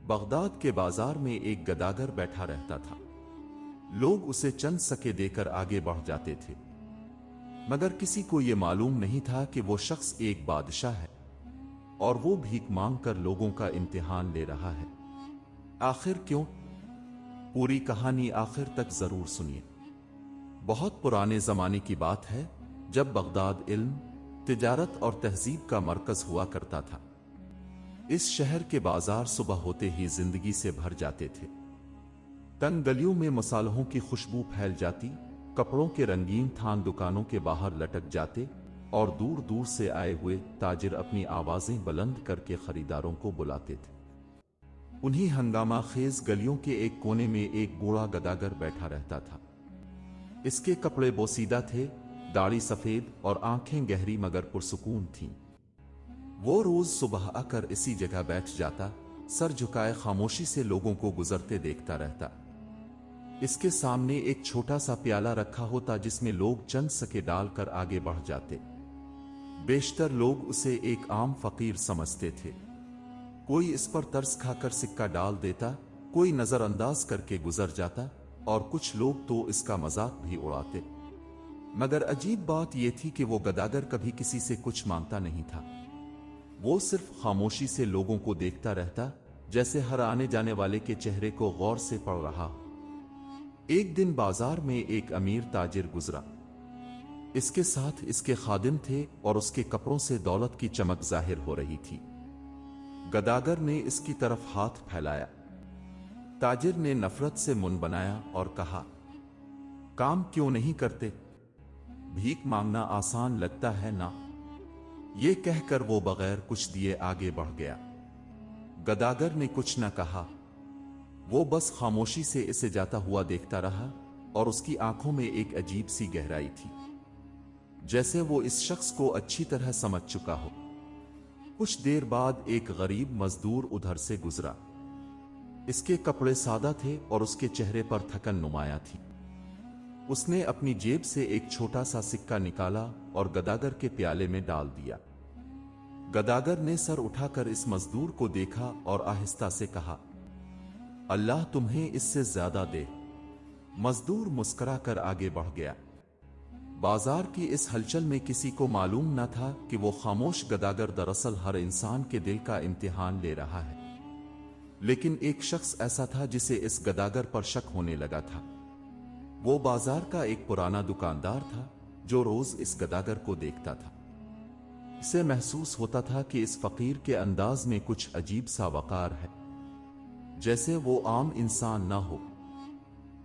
Baghdad کے بازار میں ایک گداگر بیٹھا رہتا تھا۔ لوگ اسے چند سکے دے کر آگے بڑھ جاتے تھے، مگر کسی کو یہ معلوم نہیں تھا کہ وہ شخص ایک بادشاہ ہے اور وہ بھیک مانگ کر لوگوں کا امتحان لے رہا ہے۔ آخر کیوں؟ پوری کہانی آخر تک ضرور سنیے۔ بہت پرانے زمانے کی بات ہے، جب بغداد علم، تجارت اور تہذیب کا مرکز ہوا کرتا تھا۔ اس شہر کے بازار صبح ہوتے ہی زندگی سے بھر جاتے تھے۔ تنگ گلیوں میں مصالحوں کی خوشبو پھیل جاتی، کپڑوں کے رنگین تھان دکانوں کے باہر لٹک جاتے اور دور دور سے آئے ہوئے تاجر اپنی آوازیں بلند کر کے خریداروں کو بلاتے تھے۔ انہی ہنگامہ خیز گلیوں کے ایک کونے میں ایک بوڑھا گداگر بیٹھا رہتا تھا۔ اس کے کپڑے بوسیدہ تھے، داڑھی سفید اور آنکھیں گہری مگر پرسکون تھیں۔ وہ روز صبح آ کر اسی جگہ بیٹھ جاتا، سر جھکائے خاموشی سے لوگوں کو گزرتے دیکھتا رہتا۔ اس کے سامنے ایک چھوٹا سا پیالہ رکھا ہوتا جس میں لوگ چند سکے ڈال کر آگے بڑھ جاتے۔ بیشتر لوگ اسے ایک عام فقیر سمجھتے تھے۔ کوئی اس پر ترس کھا کر سکہ ڈال دیتا، کوئی نظر انداز کر کے گزر جاتا اور کچھ لوگ تو اس کا مذاق بھی اڑاتے۔ مگر عجیب بات یہ تھی کہ وہ گداگر کبھی کسی سے کچھ مانگتا نہیں تھا۔ وہ صرف خاموشی سے لوگوں کو دیکھتا رہتا، جیسے ہر آنے جانے والے کے چہرے کو غور سے پڑھ رہا ہو۔ ایک دن بازار میں ایک امیر تاجر گزرا۔ اس کے ساتھ اس کے خادم تھے اور اس کے کپڑوں سے دولت کی چمک ظاہر ہو رہی تھی۔ گداگر نے اس کی طرف ہاتھ پھیلایا۔ تاجر نے نفرت سے منہ بنایا اور کہا، کام کیوں نہیں کرتے؟ بھیک مانگنا آسان لگتا ہے نا؟ یہ کہہ کر وہ بغیر کچھ دیے آگے بڑھ گیا۔ گداگر نے کچھ نہ کہا، وہ بس خاموشی سے اسے جاتا ہوا دیکھتا رہا اور اس کی آنکھوں میں ایک عجیب سی گہرائی تھی، جیسے وہ اس شخص کو اچھی طرح سمجھ چکا ہو۔ کچھ دیر بعد ایک غریب مزدور ادھر سے گزرا۔ اس کے کپڑے سادہ تھے اور اس کے چہرے پر تھکن نمایاں تھی۔ اس نے اپنی جیب سے ایک چھوٹا سا سکہ نکالا اور گداگر کے پیالے میں ڈال دیا۔ گداگر نے سر اٹھا کر اس مزدور کو دیکھا اور آہستہ سے کہا، اللہ تمہیں اس سے زیادہ دے۔ مزدور مسکرا کر آگے بڑھ گیا۔ بازار کی اس ہلچل میں کسی کو معلوم نہ تھا کہ وہ خاموش گداگر دراصل ہر انسان کے دل کا امتحان لے رہا ہے۔ لیکن ایک شخص ایسا تھا جسے اس گداگر پر شک ہونے لگا تھا۔ وہ بازار کا ایک پرانا دکاندار تھا جو روز اس گداگر کو دیکھتا تھا۔ اسے محسوس ہوتا تھا کہ اس فقیر کے انداز میں کچھ عجیب سا وقار ہے، جیسے وہ عام انسان نہ ہو۔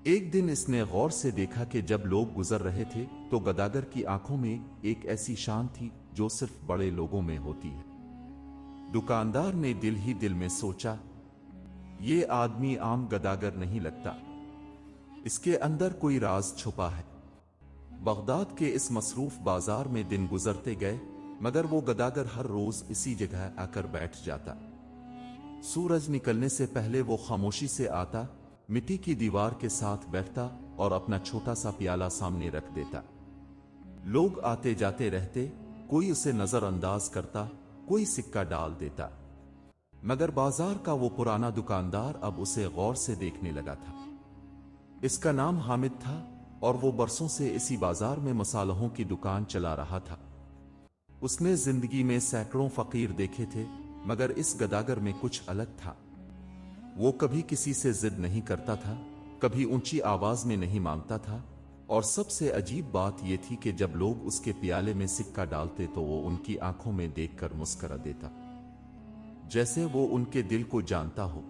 ایک دن اس نے غور سے دیکھا کہ جب لوگ گزر رہے تھے تو گداگر کی آنکھوں میں ایک ایسی شان تھی جو صرف بڑے لوگوں میں ہوتی ہے۔ دکاندار نے دل ہی دل میں سوچا، یہ آدمی عام گداگر نہیں لگتا، اس کے اندر کوئی راز چھپا ہے۔ بغداد کے اس مصروف بازار میں دن گزرتے گئے، مگر وہ گداگر ہر روز اسی جگہ آ کر بیٹھ جاتا۔ سورج نکلنے سے پہلے وہ خاموشی سے آتا، مٹی کی دیوار کے ساتھ بیٹھتا اور اپنا چھوٹا سا پیالہ سامنے رکھ دیتا۔ لوگ آتے جاتے رہتے، کوئی اسے نظر انداز کرتا، کوئی سکہ ڈال دیتا، مگر بازار کا وہ پرانا دکاندار اب اسے غور سے دیکھنے لگا تھا۔ اس کا نام حامد تھا اور وہ برسوں سے اسی بازار میں مصالحوں کی دکان چلا رہا تھا۔ اس نے زندگی میں سینکڑوں فقیر دیکھے تھے، مگر اس گداگر میں کچھ الگ تھا۔ وہ کبھی کسی سے ضد نہیں کرتا تھا، کبھی اونچی آواز میں نہیں مانگتا تھا، اور سب سے عجیب بات یہ تھی کہ جب لوگ اس کے پیالے میں سکہ ڈالتے تو وہ ان کی آنکھوں میں دیکھ کر مسکرا دیتا، جیسے وہ ان کے دل کو جانتا ہو۔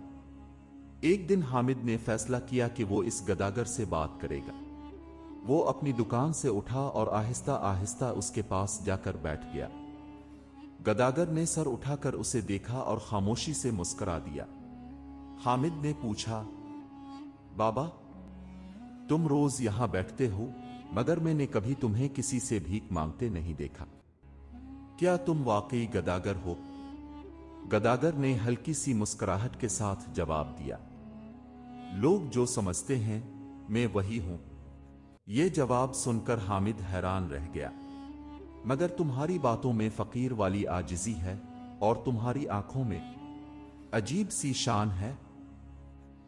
ایک دن حامد نے فیصلہ کیا کہ وہ اس گداگر سے بات کرے گا۔ وہ اپنی دکان سے اٹھا اور آہستہ آہستہ اس کے پاس جا کر بیٹھ گیا۔ گداگر نے سر اٹھا کر اسے دیکھا اور خاموشی سے مسکرا دیا۔ حامد نے پوچھا، بابا، تم روز یہاں بیٹھتے ہو، مگر میں نے کبھی تمہیں کسی سے بھیک مانگتے نہیں دیکھا، کیا تم واقعی گداگر ہو؟ گداگر نے ہلکی سی مسکراہٹ کے ساتھ جواب دیا، لوگ جو سمجھتے ہیں میں وہی ہوں۔ یہ جواب سن کر حامد حیران رہ گیا، مگر تمہاری باتوں میں فقیر والی عاجزی ہے اور تمہاری آنکھوں میں अजीब सी शान है।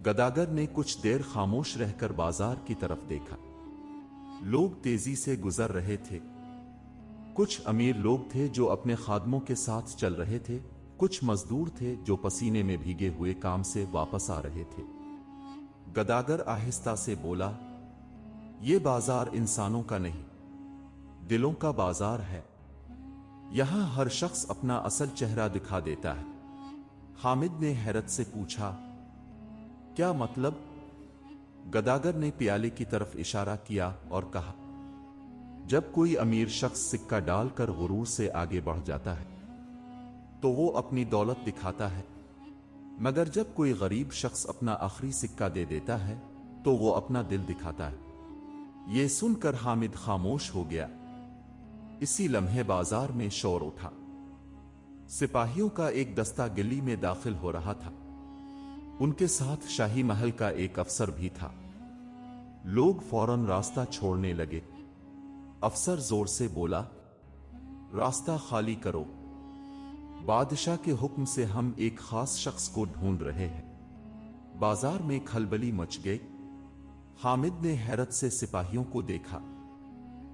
गदागर ने कुछ देर खामोश रहकर बाजार की तरफ देखा। लोग तेजी से गुजर रहे थे। कुछ अमीर लोग थे जो अपने खादमों के साथ चल रहे थे, कुछ मजदूर थे जो पसीने में भीगे हुए काम से वापस आ रहे थे। गदागर आहिस्ता से बोला, ये बाजार इंसानों का नहीं, दिलों का बाजार है। यहां हर शख्स अपना असल चेहरा दिखा देता है। हामिद ने हैरत से पूछा, क्या मतलब? गदागर ने प्याले की तरफ इशारा किया और कहा, जब कोई अमीर शख्स सिक्का डालकर गुरूर से आगे बढ़ जाता है तो वो अपनी दौलत दिखाता है, मगर जब कोई गरीब शख्स अपना आखिरी सिक्का दे देता है तो वो अपना दिल दिखाता है। ये सुनकर हामिद खामोश हो गया। इसी लम्हे बाजार में शोर उठा। सिपाहियों का एक दस्ता गली में दाखिल हो रहा था। उनके साथ शाही महल का एक अफसर भी था। लोग फौरन रास्ता छोड़ने लगे। अफसर जोर से बोला, रास्ता खाली करो। बादशाह के हुक्म से हम एक खास शख्स को ढूंढ रहे हैं। बाजार में खलबली मच गई। हामिद ने हैरत से सिपाहियों को देखा।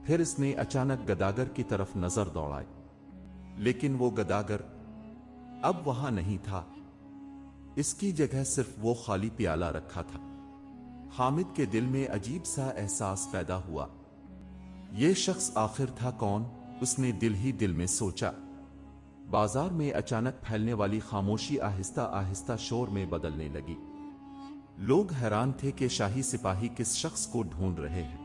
फिर इसने अचानक गदागर की तरफ नजर दौड़ाई, लेकिन वो गदागर अब वहां नहीं था। इसकी जगह सिर्फ वो खाली प्याला रखा था। हामिद के दिल में अजीब सा एहसास पैदा हुआ। ये शख्स आखिर था कौन? उसने दिल ही दिल में सोचा। बाजार में अचानक फैलने वाली खामोशी आहिस्ता आहिस्ता शोर में बदलने लगी। लोग हैरान थे कि शाही सिपाही किस शख्स को ढूंढ रहे हैं।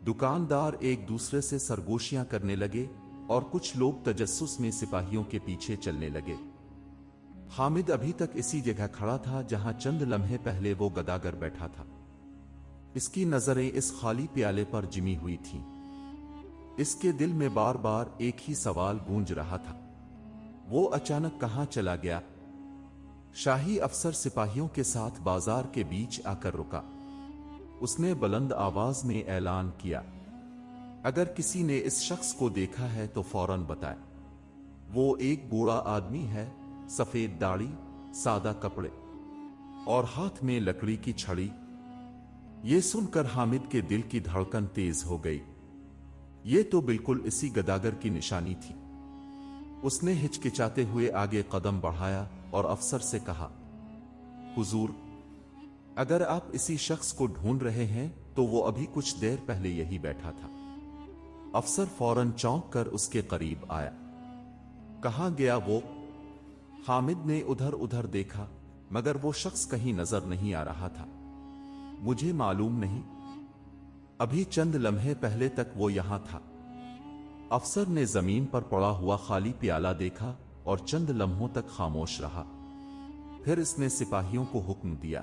दुकानदार एक दूसरे से सरगोशियां करने लगे और कुछ लोग तजस्सुस में सिपाहियों के पीछे चलने लगे। हामिद अभी तक इसी जगह खड़ा था जहां चंद लम्हे पहले वो गदागर बैठा था। इसकी नजरें इस खाली प्याले पर जिमी हुई थीं। इसके दिल में बार बार एक ही सवाल गूंज रहा था, वो अचानक कहां चला गया? शाही अफसर सिपाहियों के साथ बाजार के बीच आकर रुका। उसने बुलंद आवाज में ऐलान किया, अगर किसी ने इस शख्स को देखा है तो फौरन बताए। वो एक बूढ़ा आदमी है, सफेद दाढ़ी, सादा कपड़े और हाथ में लकड़ी की छड़ी। ये सुनकर हामिद के दिल की धड़कन तेज हो गई। ये तो बिल्कुल इसी गदागर की निशानी थी। उसने हिचकिचाते हुए आगे कदम बढ़ाया और अफसर से कहा, हुजूर, अगर आप इसी शख्स को ढूंढ रहे हैं तो वो अभी कुछ देर पहले यही बैठा था। अफसर फौरन चौंक कर उसके करीब आया। कहां गया वो? हामिद ने उधर उधर देखा, मगर वो शख्स कहीं नजर नहीं आ रहा था। मुझे मालूम नहीं, अभी चंद लम्हे पहले तक वो यहां था। अफसर ने जमीन पर पड़ा हुआ खाली प्याला देखा और चंद लम्हों तक खामोश रहा। फिर इसने सिपाहियों को हुक्म दिया,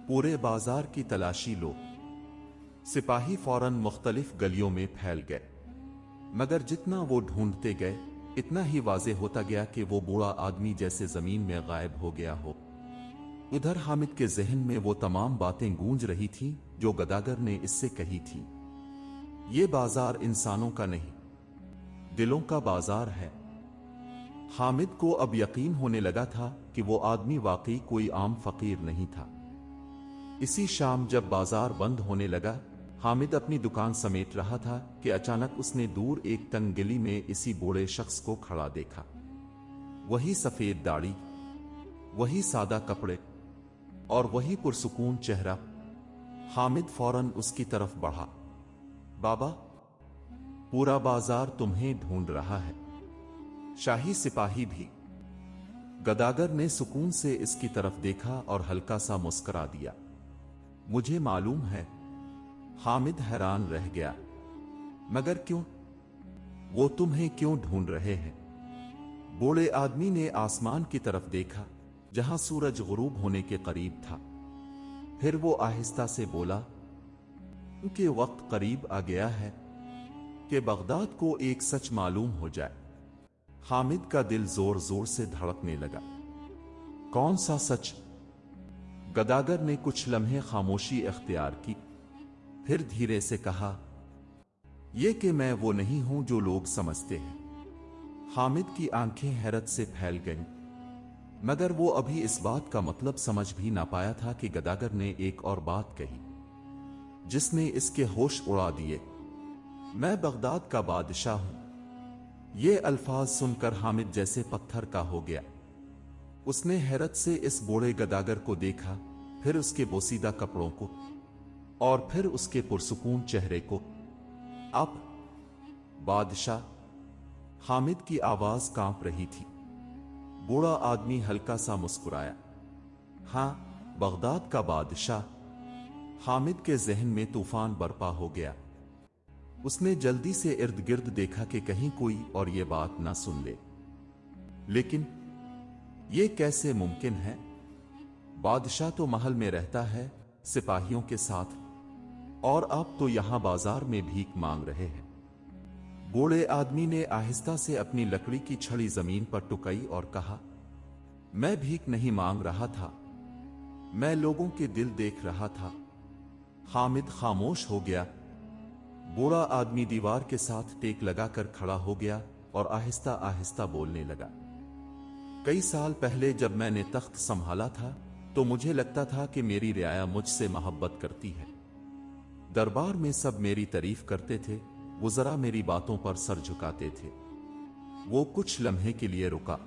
पूरे बाजार की तलाशी लो। सिपाही फौरन मुख्तलिफ गलियों में फैल गए, मगर जितना वो ढूंढते गए इतना ही वाज़े होता गया कि वो बूढ़ा आदमी जैसे जमीन में गायब हो गया हो। उधर हामिद के जहन में वो तमाम बातें गूंज रही थीं जो गदागर ने इससे कही थी। ये बाजार इंसानों का नहीं, दिलों का बाजार है। हामिद को अब यकीन होने लगा था कि वो आदमी वाकई कोई आम फकीर नहीं था। इसी शाम जब बाजार बंद होने लगा, हामिद अपनी दुकान समेट रहा था कि अचानक उसने दूर एक तंग गली में इसी बूढ़े शख्स को खड़ा देखा। वही सफेद दाढ़ी, वही सादा कपड़े और वही पुरसुकून चेहरा। हामिद फौरन उसकी तरफ बढ़ा। बाबा, पूरा बाजार तुम्हें ढूंढ रहा है, शाही सिपाही भी। गदागर ने सुकून से इसकी तरफ देखा और हल्का सा मुस्कुरा दिया। मुझे मालूम है। हामिद हैरान रह गया, मगर क्यों? वो तुम्हें क्यों ढूंढ रहे हैं? बूढ़े आदमी ने आसमान की तरफ देखा जहां सूरज गुरूब होने के करीब था। फिर वो आहिस्ता से बोला, क्योंकि वक्त करीब आ गया है कि बगदाद को एक सच मालूम हो जाए। हामिद का दिल जोर जोर से धड़कने लगा। कौन सा सच? गदागर ने कुछ लम्हे खामोशी इख्तियार की, फिर धीरे से कहा, यह कि मैं वो नहीं हूं जो लोग समझते हैं। हामिद की आंखें हैरत से फैल गईं। मगर वो अभी इस बात का मतलब समझ भी ना पाया था कि गदागर ने एक और बात कही जिसने इसके होश उड़ा दिए। मैं बगदाद का बादशाह हूं। ये अल्फाज सुनकर हामिद जैसे पत्थर का हो गया। उसने हैरत से इस बूढ़े गदागर को देखा, फिर उसके बोसीदा कपड़ों को, और फिर उसके पुरसुकून चेहरे को। अब बादशाह, हामिद की आवाज कांप रही थी। बूढ़ा आदमी हल्का सा मुस्कुराया। हां, बगदाद का बादशाह। हामिद के जहन में तूफान बरपा हो गया। उसने जल्दी से इर्द गिर्द देखा कि कहीं कोई और ये बात ना सुन ले। लेकिन ये कैसे मुमकिन है? बादशाह तो महल में रहता है सिपाहियों के साथ, और आप तो यहां बाजार में भीख मांग रहे हैं। बूढ़े आदमी ने आहिस्ता से अपनी लकड़ी की छड़ी जमीन पर टुकाई और कहा, मैं भीख नहीं मांग रहा था, मैं लोगों के दिल देख रहा था। हामिद खामोश हो गया। बूढ़ा आदमी दीवार के साथ टेक लगाकर खड़ा हो गया और आहिस्ता आहिस्ता बोलने लगा। कई साल पहले जब मैंने तख्त संभाला था तो मुझे लगता था कि मेरी रियाया मुझसे मोहब्बत करती है। दरबार में सब मेरी तारीफ करते थे, वो जरा मेरी बातों पर सर झुकाते थे। वो कुछ लम्हे के लिए रुका,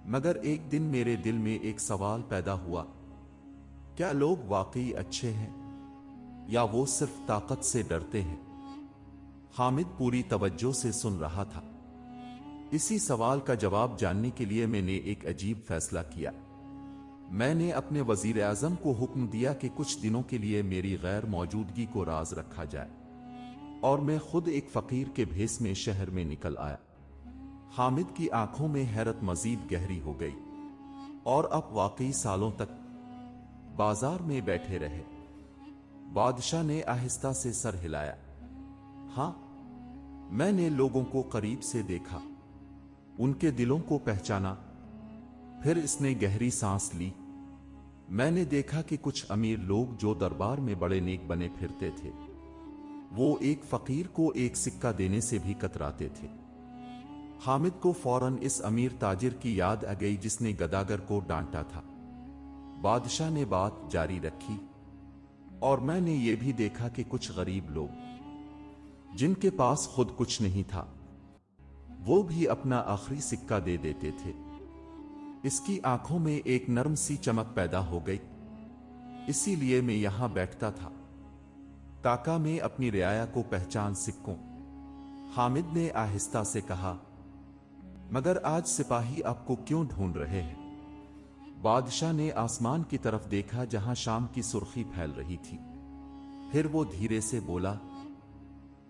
मगर एक दिन मेरे दिल में एक सवाल पैदा हुआ, क्या लोग वाकई अच्छे हैं या वो सिर्फ ताकत से डरते हैं? हामिद पूरी तवज्जो से सुन रहा था। इसी सवाल का जवाब जानने के लिए मैंने एक अजीब फैसला किया। मैंने अपने वजीर आजम को हुक्म दिया कि कुछ दिनों के लिए मेरी गैर मौजूदगी को राज रखा जाए, और मैं खुद एक फकीर के भेस में शहर में निकल आया। हामिद की आंखों में हैरत मजीद गहरी हो गई। और अब वाकई सालों तक बाजार में बैठे रहे? बादशाह ने आहिस्ता से सर हिलाया। हां, मैंने लोगों को करीब से देखा, उनके दिलों को पहचाना। फिर इसने गहरी सांस ली। मैंने देखा कि कुछ अमीर लोग जो दरबार में बड़े नेक बने फिरते थे, वो एक फकीर को एक सिक्का देने से भी कतराते थे। हामिद को फौरन इस अमीर ताजिर की याद आ गई जिसने गदागर को डांटा था। बादशाह ने बात जारी रखी, और मैंने ये भी देखा कि कुछ गरीब लोग जिनके पास खुद कुछ नहीं था, वो भी अपना आखिरी सिक्का दे देते थे। इसकी आंखों में एक नर्म सी चमक पैदा हो गई। इसीलिए मैं यहां बैठता था ताकि मैं अपनी रियाया को पहचान सकूं। हामिद ने आहिस्ता से कहा, मगर आज सिपाही आपको क्यों ढूंढ रहे हैं? बादशाह ने आसमान की तरफ देखा जहां शाम की सुर्खी फैल रही थी। फिर वो धीरे से बोला,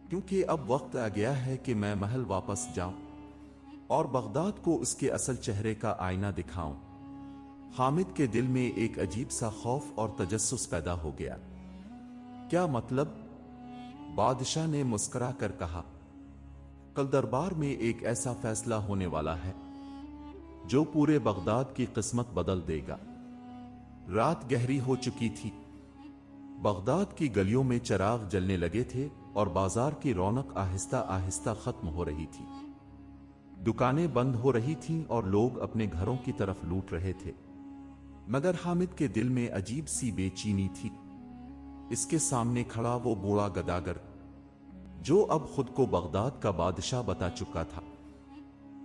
क्योंकि अब वक्त आ गया है कि मैं महल वापस जाऊं और बगदाद को उसके असल चेहरे का आईना दिखाऊं। हामिद के दिल में एक अजीब सा खौफ और तजस्सुस पैदा हो गया। क्या मतलब? बादशाह ने मुस्कुरा कर कहा, कल दरबार में एक ऐसा फैसला होने वाला है जो पूरे बगदाद की किस्मत बदल देगा। रात गहरी हो चुकी थी। बगदाद की गलियों में चिराग जलने लगे थे और बाजार की रौनक आहिस्ता आहिस्ता खत्म हो रही थी। दुकानें बंद हो रही थीं और लोग अपने घरों की तरफ लूट रहे थे। मगर हामिद के दिल में अजीब सी बेचैनी थी। इसके सामने खड़ा वो बूढ़ा गदागर, जो अब खुद को बगदाद का बादशाह बता चुका था,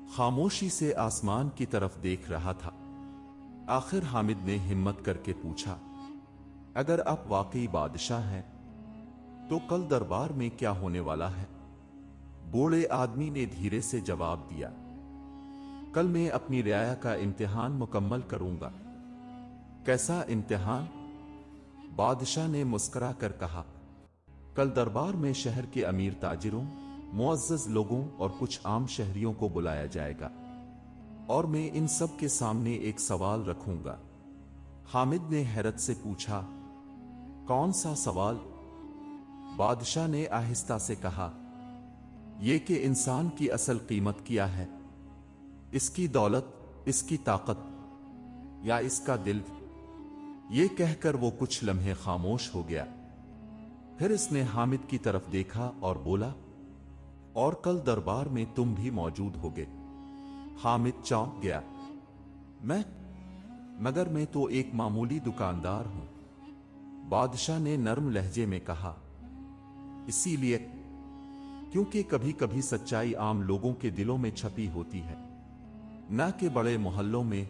खामोशी से आसमान की तरफ देख रहा था। आखिर हामिद ने हिम्मत करके पूछा, अगर आप वाकई बादशाह हैं तो कल दरबार में क्या होने वाला है? बूढ़े आदमी ने धीरे से जवाब दिया, कल मैं अपनी रियाया का इम्तिहान मुकम्मल करूंगा। कैसा इम्तिहान? बादशाह ने मुस्कुरा कर कहा, कल दरबार में शहर के अमीर ताजिरों, मुअज़्ज़ज़ लोगों और कुछ आम शहरियों को बुलाया जाएगा, और मैं इन सब के सामने एक सवाल रखूंगा। हामिद ने हैरत से पूछा, कौन सा सवाल? बादशाह ने आहिस्ता से कहा, यह कि इंसान की असल कीमत क्या है? इसकी दौलत, इसकी ताकत, या इसका दिल? ये कहकर वो कुछ लम्हे खामोश हो गया। फिर इसने हामिद की तरफ देखा और बोला, और कल दरबार में तुम भी मौजूद होगे। हामिद चौंक गया। मैं? मगर मैं तो एक मामूली दुकानदार हूं, बादशाह ने नर्म लहजे में कहा। इसीलिए क्योंकि कभी कभी सच्चाई आम लोगों के दिलों में छपी होती है, न कि बड़े मोहल्लों में।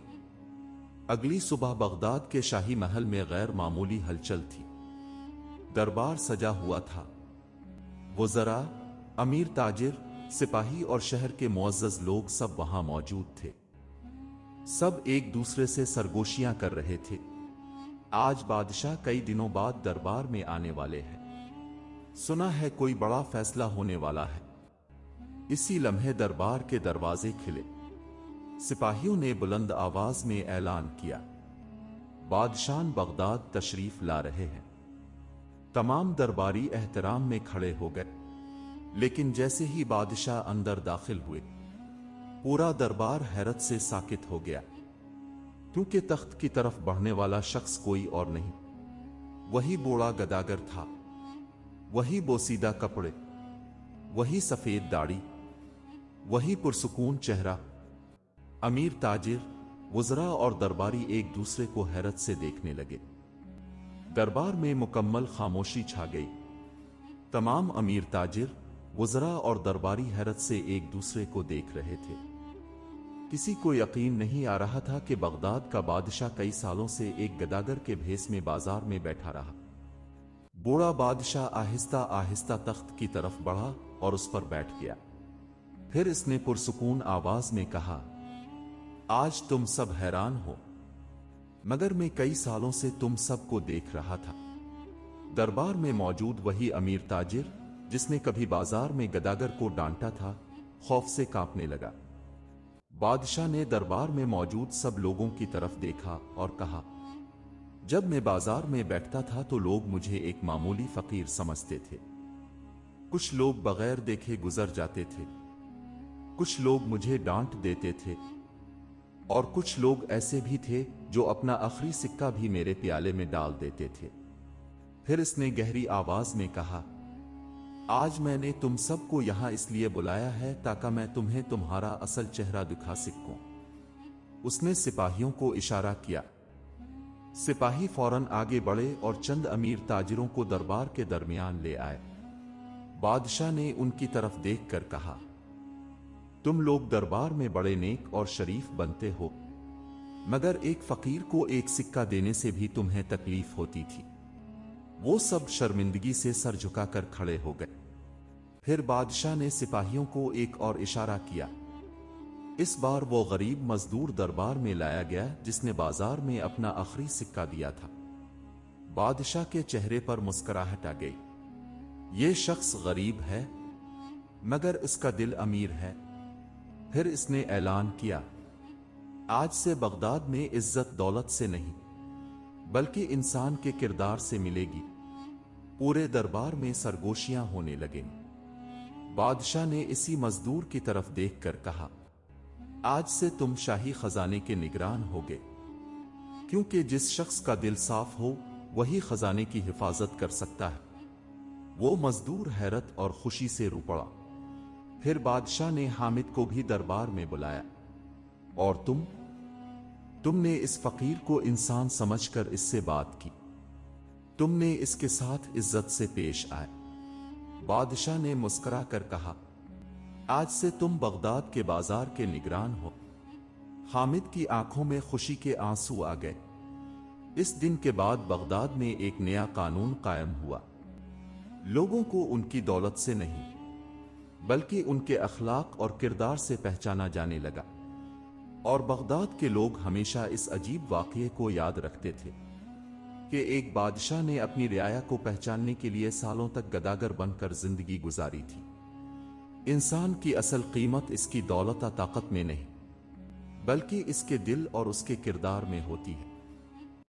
अगली सुबह बगदाद के शाही महल में गैर मामूली हलचल थी। दरबार सजा हुआ था। वज़रा, अमीर, ताजिर, सिपाही और शहर के मुअज़्ज़ज़ लोग सब वहां मौजूद थे। सब एक दूसरे से सरगोशियां कर रहे थे। आज बादशाह कई दिनों बाद दरबार में आने वाले हैं। सुना है कोई बड़ा फैसला होने वाला है। इसी लम्हे दरबार के दरवाजे खिले। सिपाहियों ने बुलंद आवाज में ऐलान किया, बादशाह बगदाद तशरीफ ला रहे हैं। तमाम दरबारी एहतराम में खड़े हो गए। लेकिन जैसे ही बादशाह अंदर दाखिल हुए, पूरा दरबार हैरत से साकित हो गया, क्योंकि तख्त की तरफ बढ़ने वाला शख्स कोई और नहीं, वही बूढ़ा गदागर था। वही बोसीदा कपड़े, वही सफेद दाढ़ी, वही पुरसुकून चेहरा। अमीर, ताजिर, वज़रा और दरबारी एक दूसरे को हैरत से देखने लगे। दरबार में मुकम्मल खामोशी छा गई। तमाम अमीर, ताजिर, वज़रा और दरबारी हैरत से एक दूसरे को देख रहे थे। किसी को यकीन नहीं आ रहा था कि बगदाद का बादशाह कई सालों से एक गदागर के भेस में बाजार में बैठा रहा। बूढ़ा बादशाह आहिस्ता आहिस्ता तख्त की तरफ बढ़ा और उस पर बैठ गया। फिर इसने पुरसुकून आवाज में कहा, आज तुम सब हैरान हो, मगर मैं कई सालों से तुम सबको देख रहा था। दरबार में मौजूद वही अमीर ताजिर जिसने कभी बाजार में गदागर को डांटा था, खौफ से कांपने लगा। बादशाह ने दरबार में मौजूद सब लोगों की तरफ देखा और कहा, जब मैं बाजार में बैठता था तो लोग मुझे एक मामूली फकीर समझते थे। कुछ लोग बगैर देखे गुजर जाते थे, कुछ लोग मुझे डांट देते थे, और कुछ लोग ऐसे भी थे जो अपना आखिरी सिक्का भी मेरे प्याले में डाल देते थे। फिर इसने गहरी आवाज में कहा, आज मैंने तुम सबको यहां इसलिए बुलाया है ताकि मैं तुम्हें तुम्हारा असल चेहरा दिखा सकूं। उसने सिपाहियों को इशारा किया। सिपाही फौरन आगे बढ़े और चंद अमीर ताजिरों को दरबार के दरमियान ले आए। बादशाह ने उनकी तरफ देखकर कहा, तुम लोग दरबार में बड़े नेक और शरीफ बनते हो, मगर एक फकीर को एक सिक्का देने से भी तुम्हें तकलीफ होती थी। वो सब शर्मिंदगी से सर झुकाकर खड़े हो गए। फिर बादशाह ने सिपाहियों को एक और इशारा किया। इस बार वो गरीब मजदूर दरबार में लाया गया जिसने बाजार में अपना आखिरी सिक्का दिया था। बादशाह के चेहरे पर मुस्कुराहट आ गई। ये शख्स गरीब है, मगर इसका दिल अमीर है। फिर इसने ऐलान किया, आज से बगदाद में इज्जत दौलत से नहीं, बल्कि इंसान के किरदार से मिलेगी। पूरे दरबार में सरगोशियां होने लगीं। बादशाह ने इसी मजदूर की तरफ देखकर कहा, आज से तुम शाही खजाने के निगरान होगे, क्योंकि जिस शख्स का दिल साफ हो वही खजाने की हिफाजत कर सकता है। वो मजदूर हैरत और खुशी से रो पड़ा। फिर बादशाह ने हामिद को भी दरबार में बुलाया। और तुमने इस फकीर को इंसान समझकर इससे बात की, तुमने इसके साथ इज्जत से पेश आए। बादशाह ने मुस्कुरा कर कहा, आज से तुम बगदाद के बाजार के निगरान हो। हामिद की आंखों में खुशी के आंसू आ गए। इस दिन के बाद बगदाद में एक नया कानून कायम हुआ। लोगों को उनकी दौलत से नहीं, बल्कि उनके अखलाक और किरदार से पहचाना जाने लगा। और बगदाद के लोग हमेशा इस अजीब वाक़ये को याद रखते थे कि एक बादशाह ने अपनी रियाया को पहचानने के लिए सालों तक गदागर बनकर जिंदगी गुजारी थी। इंसान की असल कीमत इसकी दौलत या ताकत में नहीं, बल्कि इसके दिल और उसके किरदार में होती है।